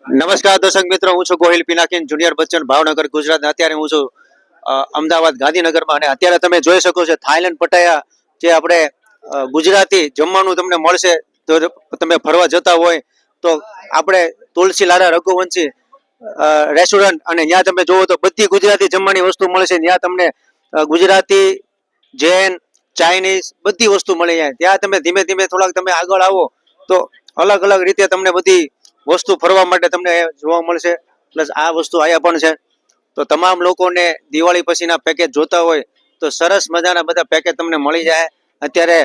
નમસ્કાર દર્શક મિત્રો, હું છું ગોહિલ પિનાકીન જુનિયર બચ્ચન, ભાવનગર, ગુજરાત. અત્યારે હું છું અમદાવાદ ગાંધીનગરમાં, અને અત્યારે તમે જોઈ શકો છો થાઈલેન્ડ પટાયા જે આપણે ગુજરાતી જમવાનું તમને મળશે. તો તમે ફરવા જતા હોય તો આપણે તુલસી લારા રઘુવંશી રેસ્ટોરન્ટ, અને ત્યાં તમે જોવો તો બધી ગુજરાતી જમવાની વસ્તુ મળશે. ત્યાં તમને ગુજરાતી, જૈન, ચાઇનીઝ બધી વસ્તુ મળી જાય. ત્યાં તમે ધીમે ધીમે થોડાક તમે આગળ આવો તો અલગ અલગ રીતે તમને બધી વસ્તુ ફરવા માટે તમને જોવા મળશે. પ્લસ આ વસ્તુ અહીંયા પણ છે. તો તમામ લોકોને દિવાળી પછીના પેકેજ જોતા હોય તો સરસ મજાના બધા પેકેજ તમને મળી જાય. અત્યારે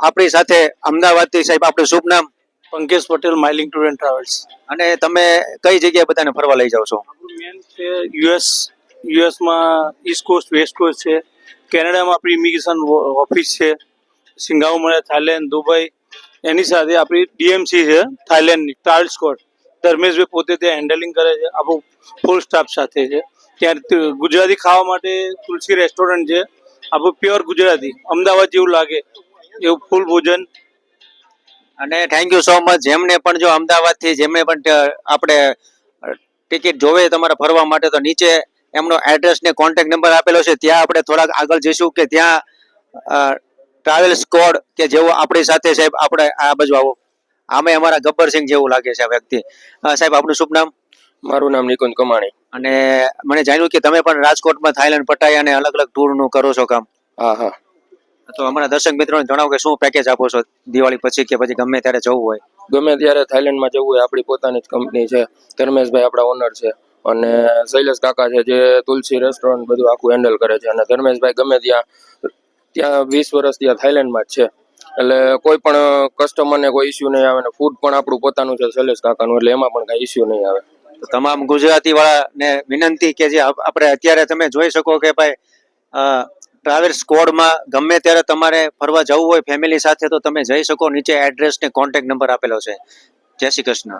આપણી સાથે અમદાવાદથી સાહેબ આપણું શુભ નામ? Pankaj Patel, mailing tour and travels. અને તમે કઈ જગ્યાએ બધાને ફરવા લઈ જાઓ છો? મેન છે યુએસમાં ઈસ્ટ કોસ્ટ, વેસ્ટ કોસ્ટ છે. કેનેડામાં આપણી ઇમિગ્રેશન ઓફિસ છે. સિંગાપુર મળે, થાઈલેન્ડ, દુબઈ. એની સાથે આપણી ડીએમસી છે થાઈલેન્ડની, ટ્રાવેલ્સ કોડ. ધર્મેશભાઈ પોતે ત્યાં હેન્ડલિંગ કરે છે, આપણું ફૂલ સ્ટાફ સાથે છે. ત્યાં ગુજરાતી ખાવા માટે તુલસી રેસ્ટોરન્ટ છે, આપણું પ્યોર ગુજરાતી, અમદાવાદ જેવું લાગે એવું ફૂલ ભોજન. અને થેન્ક યુ સો મચ. જેમને પણ જો અમદાવાદથી જેમને પણ આપણે ટિકિટ જોવે તમારે ફરવા માટે, તો નીચે એમનો એડ્રેસ ને કોન્ટેક્ટ નંબર આપેલો છે. ત્યાં આપણે થોડાક આગળ જઈશું કે ત્યાં ટ્રાવેલ્સ કોડ કે જેવો આપણી સાથે સાહેબ, આપણે આ બાજુ આવો. આમે અમારા ગબ્બરસિંહ જેવું લાગે છે આ વ્યક્તિ. સાહેબ આપણું શુભ નામ? મારું નામ નિકુંજ કમાણી. અને મને જાણ્યું કે તમે પણ રાજકોટમાં થાઈલેન્ડ પટાયા અને અલગ અલગ ટૂર નું કરો છો કામ. હા હા. તો અમારા દર્શક મિત્રોને જણાવો કે શું પેકેજ આપો છો દિવાળી પછી કે પછી ગમે ત્યારે જવું હોય? ગમે ત્યારે થાઈલેન્ડમાં જવું હોય, આપણી પોતાની જ કંપની છે. ધર્મેશભાઈ આપણા ઓનર છે, અને શૈલેષ કાકા છે જે તુલસી રેસ્ટોરન્ટ બધું આખું હેન્ડલ કરે છે. અને ધર્મેશભાઈ ગમે ત્યાં 20 વર્ષ ત્યાં થાઈલેન્ડમાં જ છે. એટલે કોઈ પણ કસ્ટમરને કોઈ ઇસ્યુ નહીં આવે. ને ફૂડ પણ આપણું પોતાનું છે શૈલેષ કાકાનું, એટલે એમાં પણ કાંઈ ઇસ્યુ નહીં આવે. તો તમામ ગુજરાતી વાળાને વિનંતી કે જે આપણે અત્યારે તમે જોઈ શકો કે ભાઈ ટ્રાવેલ્સ કોડમાં ગમે ત્યારે તમારે ફરવા જવું હોય ફેમિલી સાથે તો તમે જઈ શકો. નીચે એડ્રેસ ને કોન્ટેક્ટ નંબર આપેલો છે. જય શ્રી કૃષ્ણ.